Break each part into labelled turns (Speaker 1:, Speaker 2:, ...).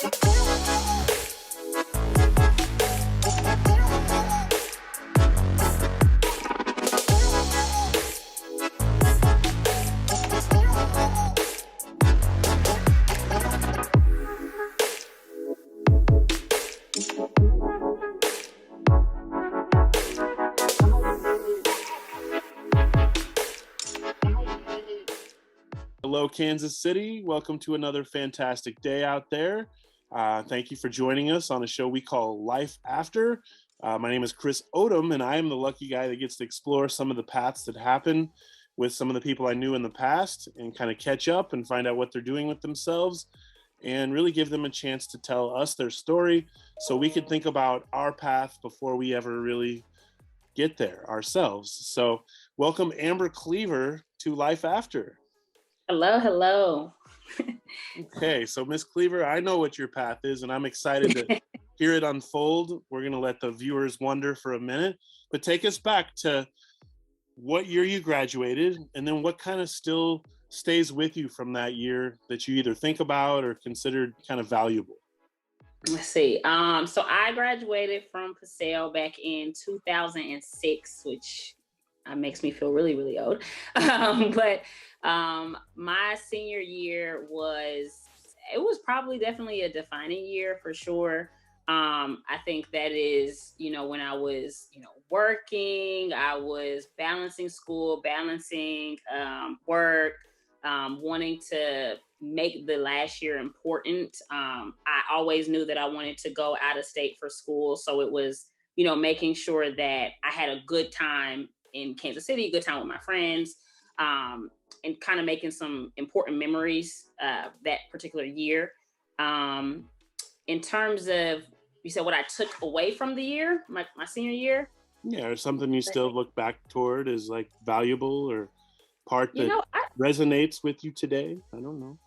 Speaker 1: Hello, Kansas City. Welcome to another fantastic day out there. Thank you for joining us on a show we call Life After. My name is Chris Odam, and I am the lucky guy that gets to explore some of the paths that happen with some of the people I knew in the past and kind of catch up and find out what they're doing with themselves and really give them a chance to tell us their story so we could think about our path before we ever really get there ourselves. So welcome Amber Cleaver to Life After.
Speaker 2: Hello.
Speaker 1: Okay, so Miss Cleaver, I know what your path is, and I'm excited to hear it unfold. We're going to let the viewers wonder for a minute, but take us back to what year you graduated, and then what kind of still stays with you from that year that you either think about or considered kind of valuable.
Speaker 2: Let's see. So I graduated from Paseo back in 2006, which makes me feel really, really old. But my senior year was probably definitely a defining year for sure. I think that is, when I was, working, I was balancing school, balancing work, wanting to make the last year important. I always knew that I wanted to go out of state for school. So it was, making sure that I had a good time in Kansas City, a good time with my friends, and kind of making some important memories that particular year. In terms of, you said what I took away from the year, my senior year?
Speaker 1: Yeah, or something you still look back toward as like valuable or part that resonates with you today? I don't know.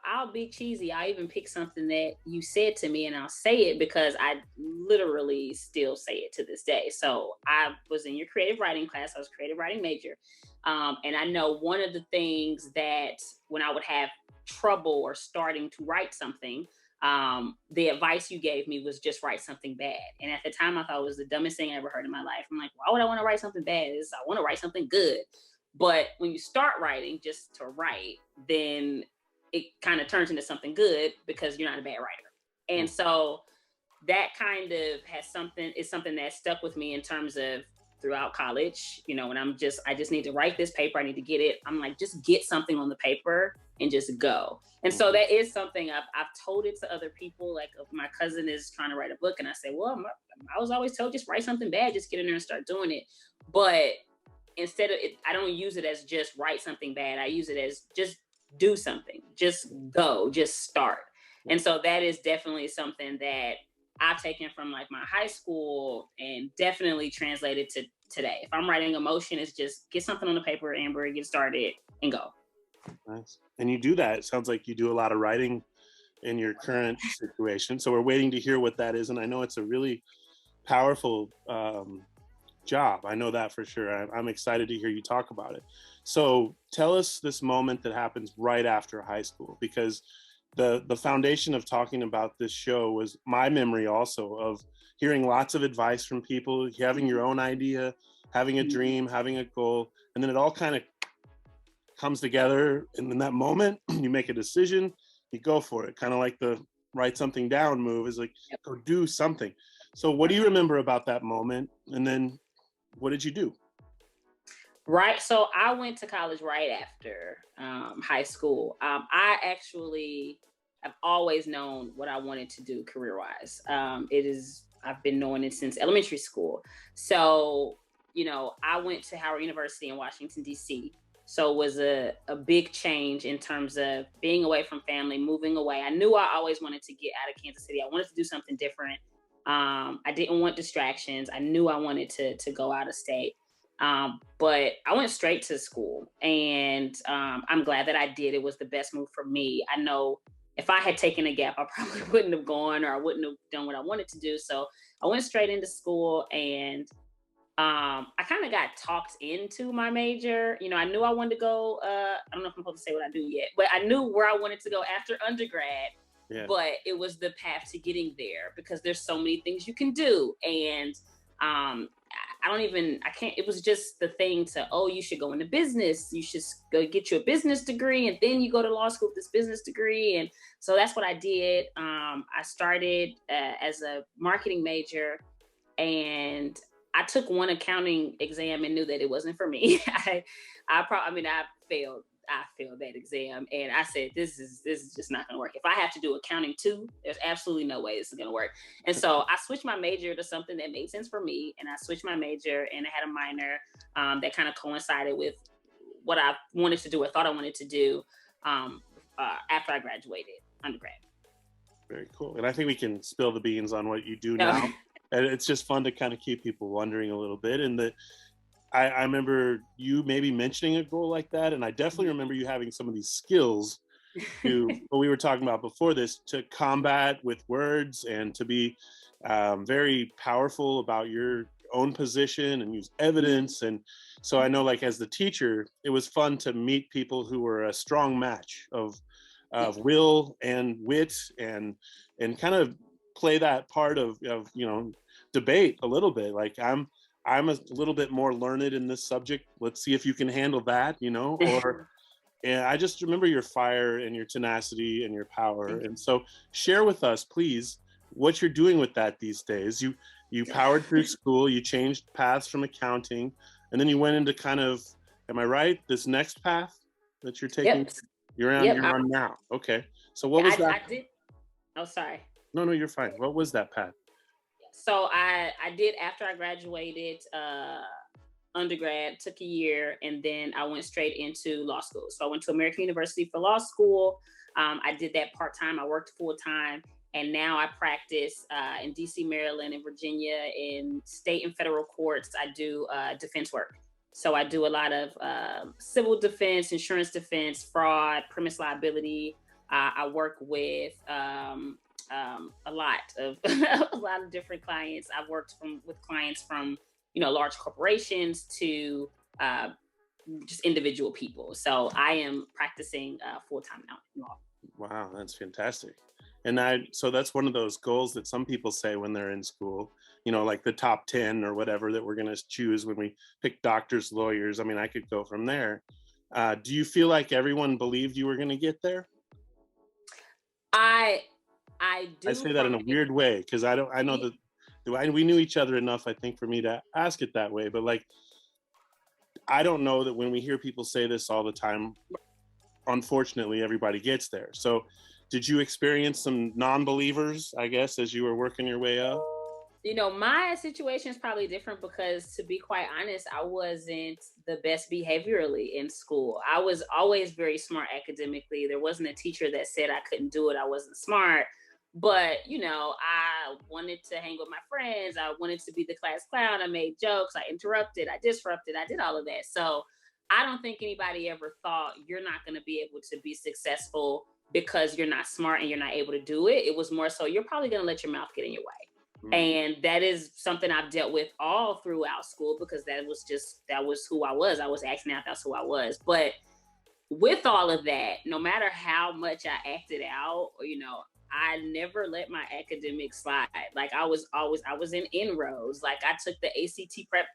Speaker 2: I'll be cheesy. I even pick something that you said to me and I'll say it because I literally still say it to this day. So I was in your creative writing class. I was a creative writing major. And I know one of the things that when I would have trouble or starting to write something, the advice you gave me was just write something bad. And at the time I thought it was the dumbest thing I ever heard in my life. I'm like, why would I want to write something bad? I want to write something good. But when you start writing just to write, then it kind of turns into something good because you're not a bad writer. And so that kind of is something that stuck with me in terms of throughout college, when I just need to write this paper. I need to get it. I'm like, just get something on the paper and just go. And so that is something I've told it to other people. Like my cousin is trying to write a book and I say, well, I was always told just write something bad, just get in there and start doing it. But instead of it, I don't use it as just write something bad. I use it as just do something, just go, just start. And so that is definitely something that I've taken from like my high school and definitely translated to today. If I'm writing emotion, it's just get something on the paper, Amber, get started and go.
Speaker 1: Nice. And you do that. It sounds like you do a lot of writing in your current situation. So we're waiting to hear what that is. And I know it's a really powerful job. I know that for sure. I'm excited to hear you talk about it. So tell us this moment that happens right after high school, because the foundation of talking about this show was my memory also of hearing lots of advice from people, having your own idea, having a dream, having a goal, and then it all kind of comes together. And in that moment, you make a decision, you go for it. Kind of like the write something down move is like, go do something. So what do you remember about that moment? And then what did you do?
Speaker 2: Right. So I went to college right after high school. I've always known what I wanted to do career-wise. I've been knowing it since elementary school. So, I went to Howard University in Washington, D.C. So it was a big change in terms of being away from family, moving away. I knew I always wanted to get out of Kansas City. I wanted to do something different. I didn't want distractions. I knew I wanted to go out of state. But I went straight to school and I'm glad that I did. It was the best move for me. I know if I had taken a gap, I probably wouldn't have gone or I wouldn't have done what I wanted to do. So I went straight into school and I kind of got talked into my major. I knew I wanted to go, I don't know if I'm supposed to say what I do yet, but I knew where I wanted to go after undergrad.
Speaker 1: Yeah.
Speaker 2: but it was the path to getting there because there's so many things you can do. And I can't, it was just the thing to, oh, you should go into business. You should go get you a business degree and then you go to law school with this business degree. And so that's what I did. I started as a marketing major, and I took one accounting exam and knew that it wasn't for me. I failed. I failed that exam, and I said, "This is just not going to work. If I have to do accounting too, there's absolutely no way this is going to work." And so I switched my major to something that made sense for me, and I switched my major, and I had a minor that kind of coincided with what I wanted to do or thought I wanted to do after I graduated undergrad.
Speaker 1: Very cool. And I think we can spill the beans on what you do
Speaker 2: No.
Speaker 1: now. And it's just fun to kind of keep people wondering a little bit. And I remember you maybe mentioning a goal like that. And I definitely remember you having some of these skills to what we were talking about before this, to combat with words and to be very powerful about your own position and use evidence. And so I know, like, as the teacher, it was fun to meet people who were a strong match of will and wit, and kind of play that part of debate a little bit. Like, I'm a little bit more learned in this subject. Let's see if you can handle that, or and I just remember your fire and your tenacity and your power. And so share with us, please, what you're doing with that these days. You powered through school, you changed paths from accounting, and then you went into kind of, am I right, this next path that you're taking?
Speaker 2: Yep.
Speaker 1: You're on
Speaker 2: Yep.
Speaker 1: you're on now. Okay. So what was that?
Speaker 2: I did. Oh, sorry.
Speaker 1: No, you're fine. What was that path?
Speaker 2: So I did after I graduated undergrad, took a year, and then I went straight into law school. So I went to American University for law school. I did that part time. I worked full time, and now I practice in DC, Maryland, and Virginia, in state and federal courts. I do defense work. So I do a lot of civil defense, insurance defense, fraud, premise liability. I work with a lot of a lot of different clients. I've worked with clients from large corporations to just individual people. So I am practicing full time now in law.
Speaker 1: Wow, that's fantastic. And so that's one of those goals that some people say when they're in school, like the top 10 or whatever that we're going to choose when we pick doctors, lawyers. I mean, I could go from there. Do you feel like everyone believed you were going to get there?
Speaker 2: I do.
Speaker 1: I say that in a weird way because I know that we knew each other enough, I think, for me to ask it that way. But like, I don't know that when we hear people say this all the time, unfortunately, everybody gets there. So did you experience some non-believers, I guess, as you were working your way up?
Speaker 2: My situation is probably different because, to be quite honest, I wasn't the best behaviorally in school. I was always very smart academically. There wasn't a teacher that said I couldn't do it. I wasn't smart. But, I wanted to hang with my friends. I wanted to be the class clown. I made jokes. I interrupted. I disrupted. I did all of that. So I don't think anybody ever thought you're not going to be able to be successful because you're not smart and you're not able to do it. It was more so you're probably going to let your mouth get in your way. And that is something I've dealt with all throughout school because that was who I was. I was acting out. That's who I was. But with all of that, no matter how much I acted out, I never let my academics slide. Like I was in inroads. Like I took the ACT prep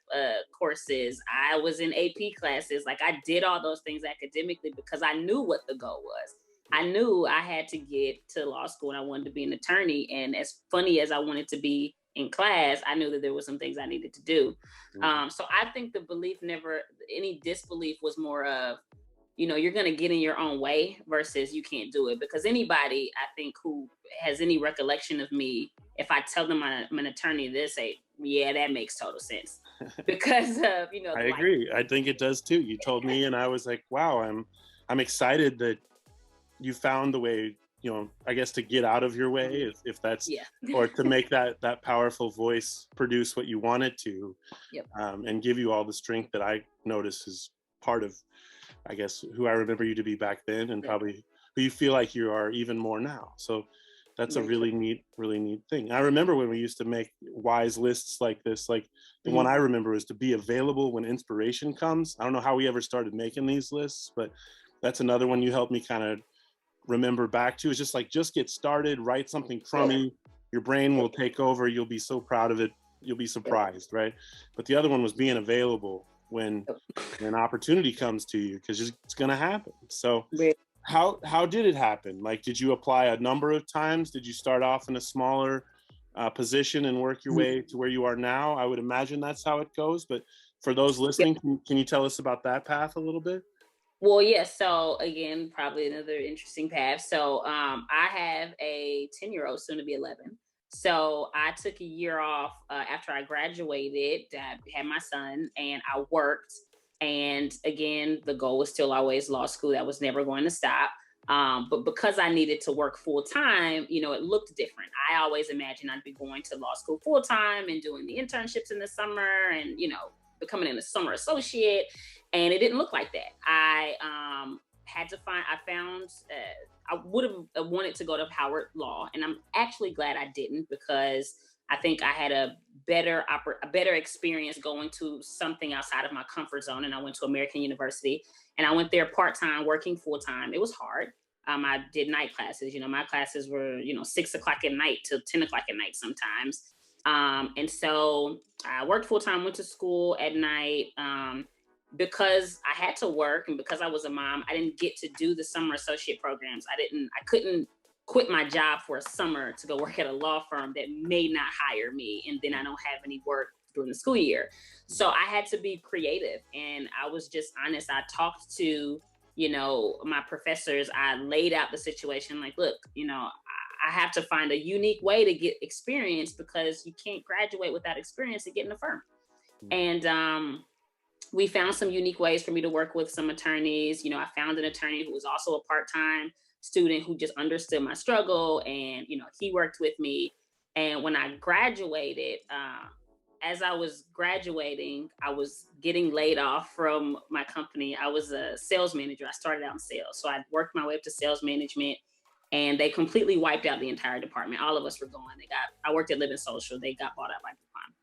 Speaker 2: courses. I was in AP classes. Like I did all those things academically because I knew what the goal was. I knew I had to get to law school and I wanted to be an attorney. And as funny as I wanted to be in class, I knew that there were some things I needed to do. So I think the belief any disbelief was more of, you're going to get in your own way versus you can't do it. Because anybody, I think, who has any recollection of me, if I tell them I'm an attorney, they say, yeah, that makes total sense. Because of,
Speaker 1: I agree. I think it does too. You told me and I was like, wow, I'm excited that you found the way, I guess, to get out of your way, if that's, or to make that powerful voice produce what you want it to, and give you all the strength that I notice is part of, I guess, who I remember you to be back then, and probably who you feel like you are even more now. So that's a really neat thing. I remember when we used to make wise lists like this, like the one I remember is to be available when inspiration comes. I don't know how we ever started making these lists, but that's another one you helped me kind of remember back to? Is just like, just get started, write something crummy, your brain will take over, you'll be so proud of it, you'll be surprised, right? But the other one was being available when opportunity comes to you, because it's going to happen. So how did it happen? Like, did you apply a number of times? Did you start off in a smaller position and work your way to where you are now? I would imagine that's how it goes. But for those listening, can you tell us about that path a little bit?
Speaker 2: Well, yes. So again, probably another interesting path. So I have a 10-year-old, soon to be 11. So I took a year off after I graduated. I had my son, and I worked. And again, the goal was still always law school. That was never going to stop. But because I needed to work full time, you know, it looked different. I always imagined I'd be going to law school full time and doing the internships in the summer, and you know, becoming a summer associate. And it didn't look like that. I found I would have wanted to go to Howard Law, and I'm actually glad I didn't, because I think I had a better experience going to something outside of my comfort zone. And I went to American University, and I went there part-time, working full-time. It was hard. I did night classes. You know, my classes were, you know, 6 o'clock at night till 10 o'clock at night sometimes. And so I worked full-time, went to school at night. Because I had to work, and because I was a mom, I didn't get to do the summer associate programs. I couldn't quit my job for a summer to go work at a law firm that may not hire me, and then I don't have any work during the school year. So I had to be creative, and I was just honest. I talked to, you know, my professors. I laid out the situation like, look, you know, I have to find a unique way to get experience, because you can't graduate without experience to get in a firm. And we found some unique ways for me to work with some attorneys. You know, I found an attorney who was also a part-time student who just understood my struggle, and, you know, he worked with me. And when I graduated, as I was graduating, I was getting laid off from my company. I was a sales manager. I started out in sales. So I worked my way up to sales management, and they completely wiped out the entire department. All of us were gone. I worked at Living Social. They got bought out by DuPont.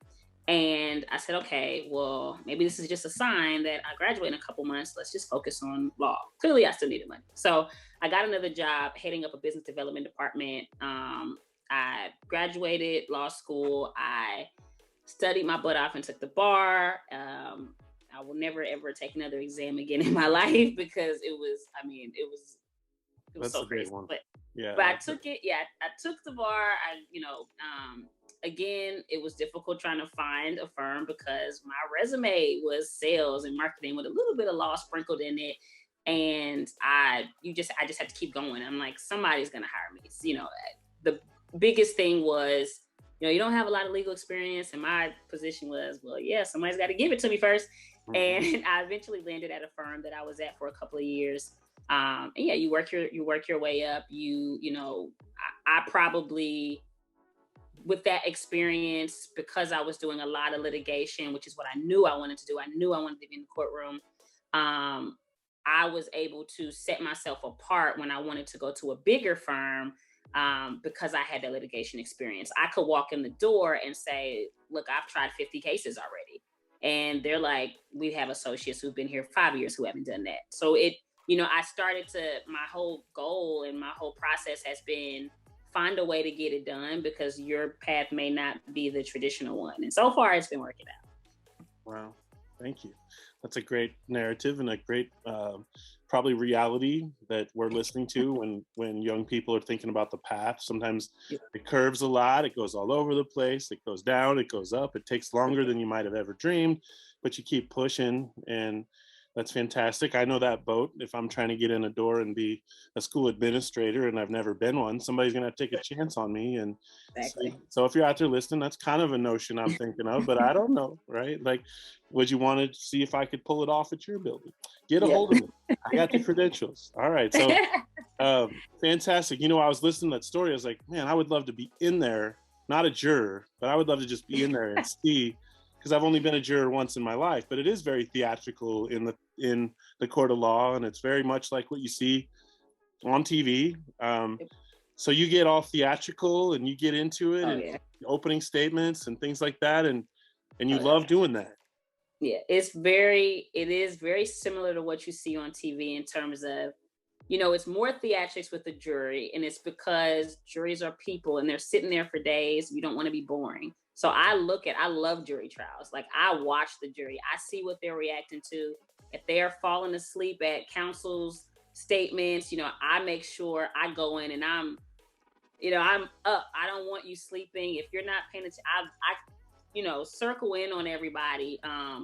Speaker 2: And I said, okay, well, maybe this is just a sign that I graduate in a couple months. Let's just focus on law. Clearly, I still needed money. So I got another job heading up a business development department. I graduated law school. I studied my butt off and took the bar. I will never, ever take another exam again in my life, because it was so crazy. But I took it. Yeah, I took the bar. Again, it was difficult trying to find a firm, because my resume was sales and marketing with a little bit of law sprinkled in it. And I just had to keep going. I'm like, somebody's going to hire me. So, you know, the biggest thing was, you know, you don't have a lot of legal experience. And my position was, well, yeah, somebody's got to give it to me first. And I eventually landed at a firm that I was at for a couple of years. And yeah, you work your way up. I probably, with that experience, because I was doing a lot of litigation, which is what I knew I wanted to do. I knew I wanted to be in the courtroom. I was able to set myself apart when I wanted to go to a bigger firm, because I had that litigation experience. I could walk in the door and say, look, I've tried 50 cases already. And they're like, we have associates who've been here 5 years who haven't done that. So my whole goal and my whole process has been, find a way to get it done, because your path may not be the traditional one. And so far, it's been working out.
Speaker 1: Wow. Thank you. That's a great narrative, and a great probably reality that we're listening to when young people are thinking about the path. Sometimes it curves a lot. It goes all over the place. It goes down. It goes up. It takes longer than you might have ever dreamed, but you keep pushing, and that's fantastic. I know that boat. If I'm trying to get in a door and be a school administrator and I've never been one, somebody's going to take a chance on me. And
Speaker 2: Exactly.
Speaker 1: so if you're out there listening, that's kind of a notion I'm thinking of, but I don't know, right? Like, would you want to see if I could pull it off at your building? Get a hold of me. I got the credentials. All right. So fantastic. You know, I was listening to that story. I was like, man, I would love to be in there, not a juror, but I would love to just be in there and see, because I've only been a juror once in my life, but it is very theatrical in the court of law, and it's very much like what you see on TV. So you get all theatrical and you get into it, opening statements and things like that, and you love doing that.
Speaker 2: Yeah, it is very similar to what you see on TV in terms of it's more theatrics with the jury, and it's because juries are people and they're sitting there for days. You don't want to be boring. So I love jury trials. Like, I watch the jury, I see what they're reacting to. If they're falling asleep at counsel's statements, I make sure I go in and I'm up. I don't want you sleeping. If you're not paying attention, circle in on everybody,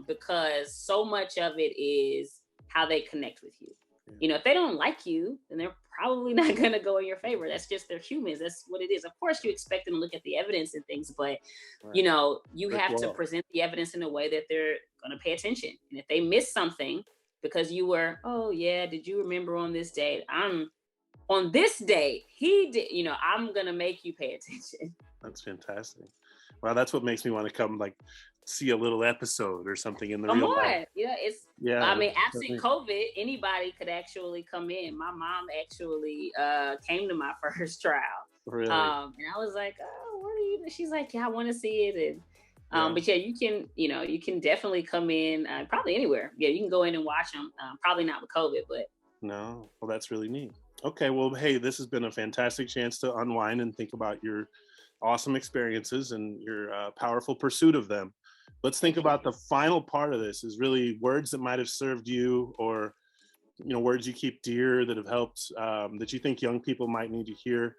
Speaker 2: because so much of it is how they connect with you. If they don't like you, then they're probably not going to go in your favor. That's just, they're humans. That's what it is. Of course, you expect them to look at the evidence and things, but you have to present the evidence in a way that they're going to pay attention. And if they miss something because you were, oh yeah, did you remember on this date? On this date, he did, I'm going to make you pay attention.
Speaker 1: That's fantastic. Wow, that's what makes me want to come, like, see a little episode or something in the real life.
Speaker 2: I mean, absent COVID, anybody could actually come in. My mom actually came to my first trial.
Speaker 1: Really?
Speaker 2: And I was like, oh, what are you? She's like, yeah, I want to see it. And but yeah, you can definitely come in probably anywhere. Yeah, you can go in and watch them. Probably not with COVID, but
Speaker 1: no. Well, that's really neat. Okay, well, hey, this has been a fantastic chance to unwind and think about your awesome experiences and your powerful pursuit of them. Let's think about the final part of this, is really words that might have served you, or words you keep dear that have helped, that you think young people might need to hear.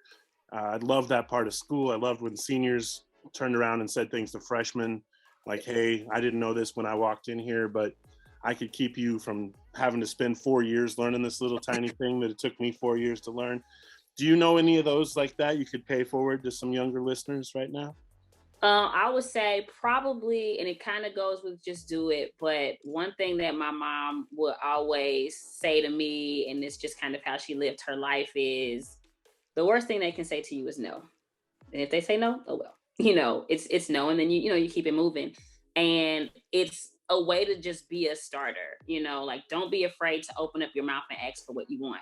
Speaker 1: I'd love that part of school. I loved when seniors turned around and said things to freshmen like, hey, I didn't know this when I walked in here, but I could keep you from having to spend 4 years learning this little tiny thing that it took me 4 years to learn. Do you know any of those like that you could pay forward to some younger listeners right now?
Speaker 2: I would say probably, and it kind of goes with just do it. But one thing that my mom would always say to me, and it's just kind of how she lived her life, is the worst thing they can say to you is no. And if they say no, oh well, it's no. And then you keep it moving. And it's a way to just be a starter, like, don't be afraid to open up your mouth and ask for what you want.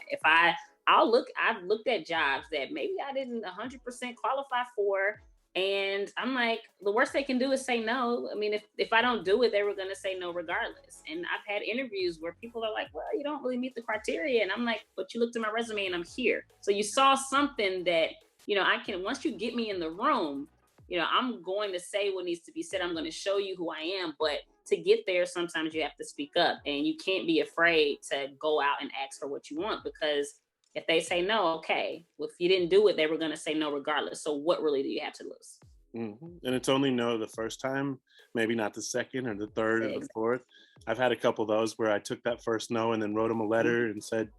Speaker 2: I've looked at jobs that maybe I didn't 100% qualify for. And I'm like, the worst they can do is say no. I mean, if I don't do it, they were going to say no regardless. And I've had interviews where people are like, well, you don't really meet the criteria. And I'm like, but you looked at my resume and I'm here. So you saw something that, once you get me in the room, I'm going to say what needs to be said. I'm going to show you who I am. But to get there, sometimes you have to speak up, and you can't be afraid to go out and ask for what you want, because if they say no, okay, well, if you didn't do it, they were going to say no regardless. So what really do you have to lose?
Speaker 1: Mm-hmm. And it's only no the first time, maybe not the second or the third or the fourth. I've had a couple of those where I took that first no and then wrote them a letter and said,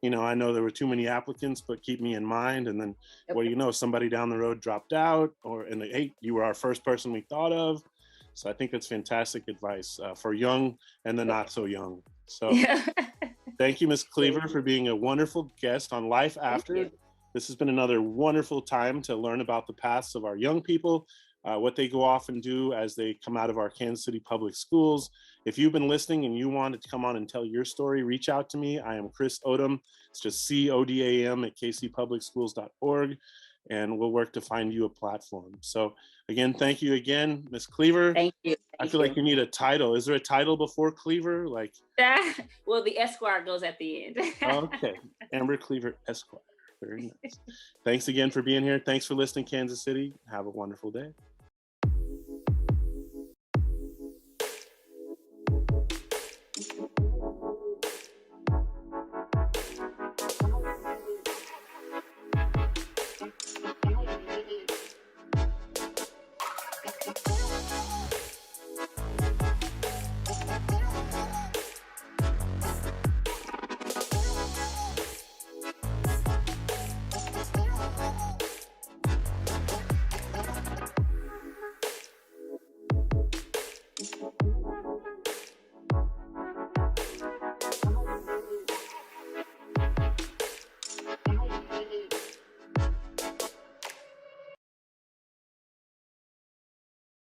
Speaker 1: I know there were too many applicants, but keep me in mind. And then, somebody down the road dropped out, hey, you were our first person we thought of. So I think that's fantastic advice for young and the not so young. So thank you, Ms. Cleaver, for being a wonderful guest on Life After. This has been another wonderful time to learn about the paths of our young people, what they go off and do as they come out of our Kansas City public schools. If you've been listening and you wanted to come on and tell your story, reach out to me. I am Chris Odam. It's just CODAM at kcpublicschools.org. And we'll work to find you a platform. So again, thank you again, Ms. Cleaver.
Speaker 2: Thank you.
Speaker 1: I feel like you need a title. Is there a title before Cleaver? Like,
Speaker 2: well, the Esquire goes at the end.
Speaker 1: Okay, Amber Cleaver Esquire. Very nice. Thanks again for being here. Thanks for listening, Kansas City. Have a wonderful day.